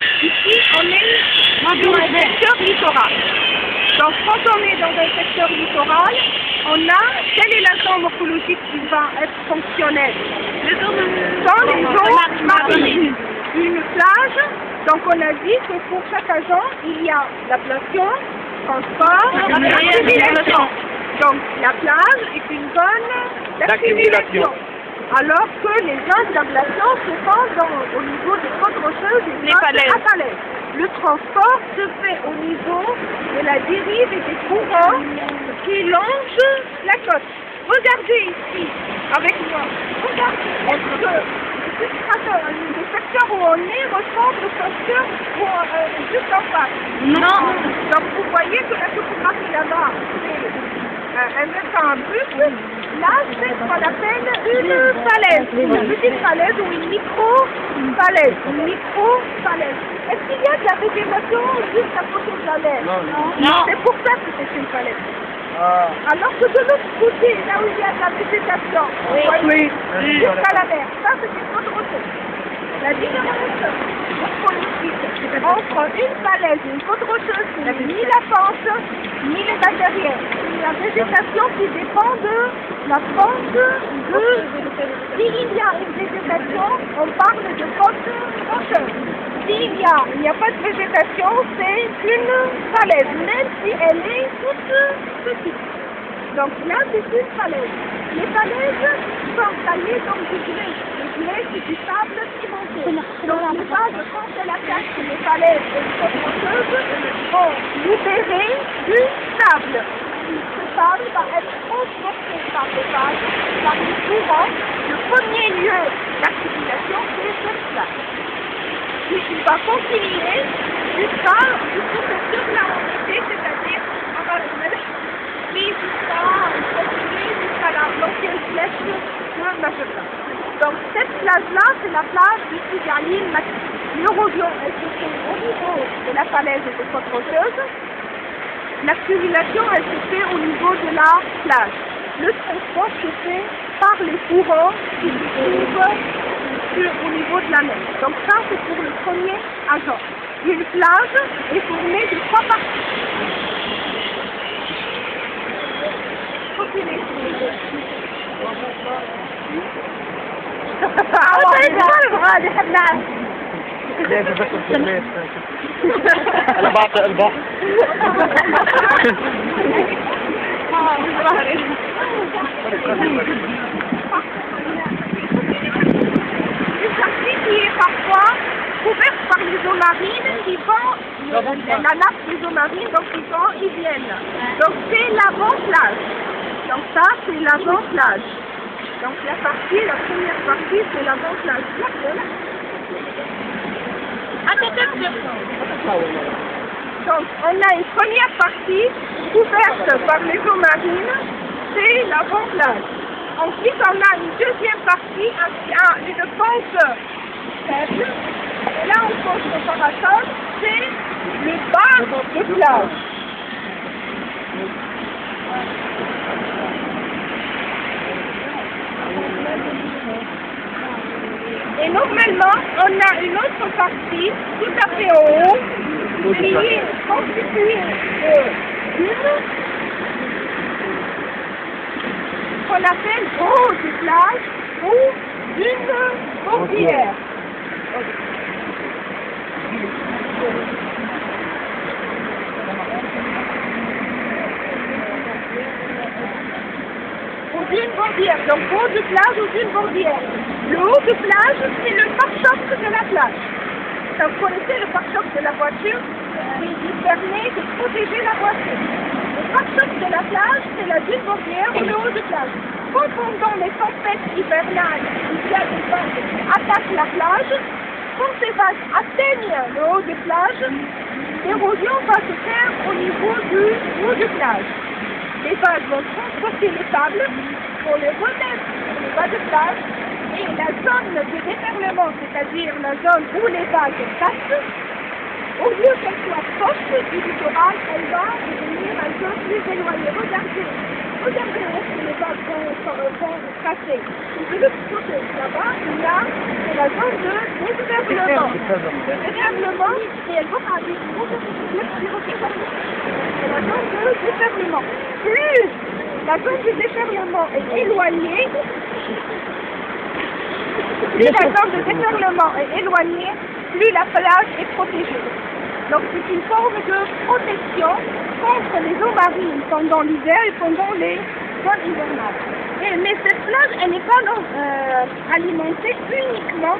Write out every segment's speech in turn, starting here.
Ici, on est dans un secteur littoral. Donc, quand on est dans un secteur littoral, on a, quelle est la zone morphologique qui va être fonctionnelle? Dans les eaux marines. Une plage, donc on a dit que pour chaque agent, il y a l'ablation, transport, accumulation. Donc, la plage est une zone d'accumulation. Alors que les zones d'ablation se font au niveau des côtes rocheuses et des falaises. Le transport se fait au niveau de la dérive et des courants qui longent la côte. Regardez ici, avec moi. Regardez, est-ce que le secteur où on est ressemble au secteur juste en face? Non. Donc vous voyez que la topographie là-bas, c'est un versant brut. Là, c'est ce qu'on appelle une falaise, une petite falaise ou une micro-falaise. Est-ce qu'il y a de la végétation juste à côté de la mer? Non. C'est pour ça que c'est une falaise. Alors que de l'autre côté, là où il y a de la végétation, jusqu'à la mer, ça c'est une côte rocheuse. La différence morphologique entre une falaise et une côte rocheuse, c'est ni la pente, ni les matériels. La végétation qui dépend de la pente de... S'il y a une végétation, on parle de côte rocheuse. S'il n'y a pas de végétation, c'est une falaise, même si elle est toute petite. Donc là, c'est une falaise. Les falaises sont taillées comme du grès. Le grès, c'est du sable cimenté. Donc les vagues, quand elles attaquent les falaises et les côtes rocheuses, vont libérer du sable. Ce sable va être transporté par les vagues, par les courants. Le premier lieu d'accumulation, c'est cette place. Puis il va continuer jusqu'à sur là où on était, c'est-à-dire jusqu'à la l'ancienne flèche de Majorca. Donc cette plage-là, c'est la plage ici vers l'île Maxime. L'érosion, elle se fait au niveau de la falaise et des côtes rocheuses. L'accumulation, elle se fait au niveau de la plage. Le transport se fait par les courants qui se trouvent au niveau de la mer. Donc ça, c'est pour le premier agent. Une plage est formée de 3 parties. انا بعطي البحر Une partie qui est parfois couverte par les eaux marines qui vont, la nappe des eaux marines, donc ils viennent. Donc c'est l'avant-plage. Donc ça, c'est l'avant-plage. Donc la première partie, c'est l'avant-plage. Donc on a une première partie couverte par les eaux marines, c'est l'avant-plage. Ensuite, on a une deuxième partie, une pente faible. Et là, on pose le parasol, c'est le bas de plage. Et normalement, on a une autre partie tout à fait en haut, qui est constituée qu'on appelle grosse plage ou d'une bordière. Ou d'une bordière, donc haut de plage ou d'une bordière. Le haut de plage, c'est le pare-choc de la plage. Donc, vous connaissez le pare-choc de la voiture, il permet de protéger la voiture. Le pare-choc de la plage, c'est la dune bordière ou le haut de plage. Quand pendant les tempêtes hivernales, il y a des vagues qui attaquent la plage, quand ces vagues atteignent le haut de plage, l'érosion va se faire au niveau du haut de plage. Les vagues vont transporter le sable pour le remettre sur le bas de plage et la zone de déferlement, c'est-à-dire la zone où les vagues passent, au lieu qu'elle soit proche, du littoral, elle va devenir un peu plus éloignée. Regardez, regardez où est-ce que les vagues vont passer. De l'autre côté, là-bas, il y a la zone de déferlement. Le déferlement, et elle va aller la zone de déferlement. Plus la zone de déferlement est éloignée, plus la zone de déferlement est éloignée, plus la plage est protégée. Donc c'est une forme de protection contre les eaux marines pendant l'hiver et pendant les zones hivernales. Mais cette plage, elle n'est pas alimentée uniquement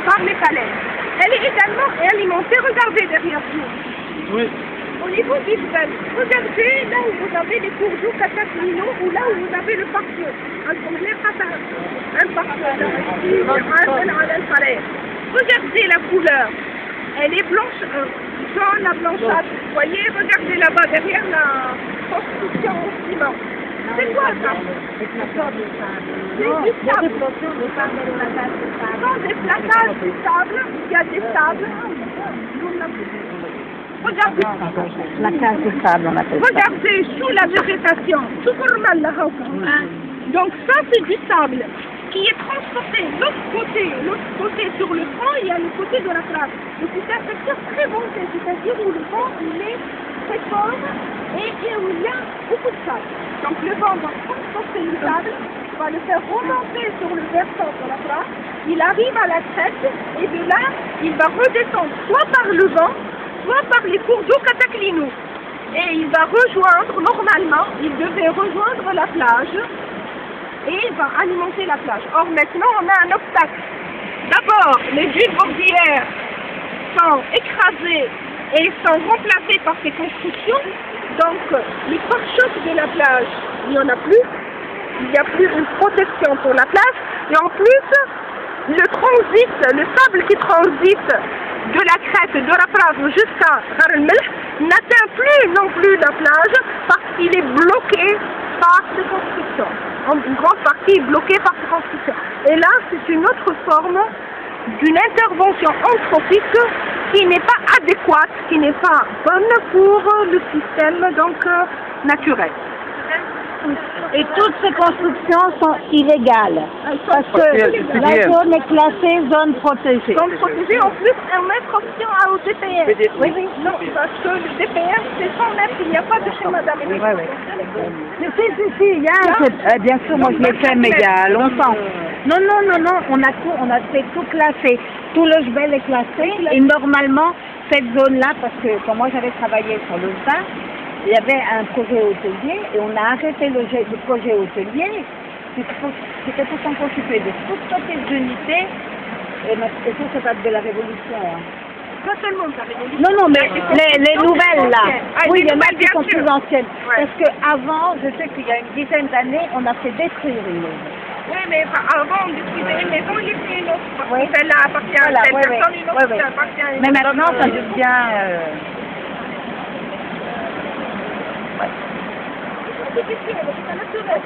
par les falaises. Elle est également alimentée, regardez derrière vous. Oui. Au niveau du Vvel, regardez là où vous avez les cours d'eau Cataklino ou là où vous avez le pare-feu. Un pare-feu. Regardez la couleur. Elle est blanche, jaune à blanchâtre. Vous voyez, regardez là-bas derrière la construction au ciment. C'est quoi ça? C'est du sable. Ce sont des placages de sable. Il y a des sables. Regardez. La case de sable, on appelle ça. Regardez sous la végétation. Tout normal là. Donc ça c'est du sable qui est transporté de l'autre côté sur le front, il y a le côté de la plage. Et c'est un secteur très bon, c'est-à-dire où le vent il est très fort et où il y a beaucoup de sable. Donc le vent va transporter le sable, va le faire remonter sur le versant de la plage, il arrive à la crête et de là il va redescendre soit par le vent, soit par les cours d'eau Cataklino. Et il va rejoindre, normalement, il devait rejoindre la plage et il va alimenter la plage. Or maintenant, on a un obstacle. D'abord, les dunes bordillères sont écrasées et sont remplacées par ces constructions. Donc, les pare-chocs de la plage, il n'y en a plus. Il n'y a plus une protection pour la plage. Et en plus, le sable qui transite de la crête de la plage jusqu'à Har el Melh n'atteint plus non plus la plage parce qu'il est bloqué par ces constructions. Une grande partie est bloquée par ces constructions. Et là, c'est une autre forme d'une intervention anthropique qui n'est pas adéquate, qui n'est pas bonne pour le système naturel. Et toutes ces constructions sont illégales. Parce que la zone est classée zone protégée. Zone protégée, en plus, on met option au DPR. Oui, oui. Non, parce que le DPR, c'est 100 mètres, il n'y a pas de schéma d'aménagement. Si, il y a bien sûr, moi je l'ai fait, mais il y a longtemps. Non, on a fait tout classé. Tout le Jebel est classé. Et normalement, cette zone-là, parce que quand moi j'avais travaillé sur le vin, il y avait un projet hôtelier et on a arrêté le projet hôtelier. C'était pourtant constitué de toutes petites unités. Et ça, c'est pas de la révolution. Hein. Pas seulement de la révolution. Non, mais les nouvelles là. Oui, les nouvelles qui sont plus anciennes. Ouais. Parce qu'avant, je sais qu'il y a une dizaine d'années, on a fait détruire une maison. Oui, mais avant, on détruisait une maison, il était une autre. Oui. Celle-là appartient à cette personne, une autre appartient à une autre. Mais maintenant, ça devient... C'est difficile, c'est naturel.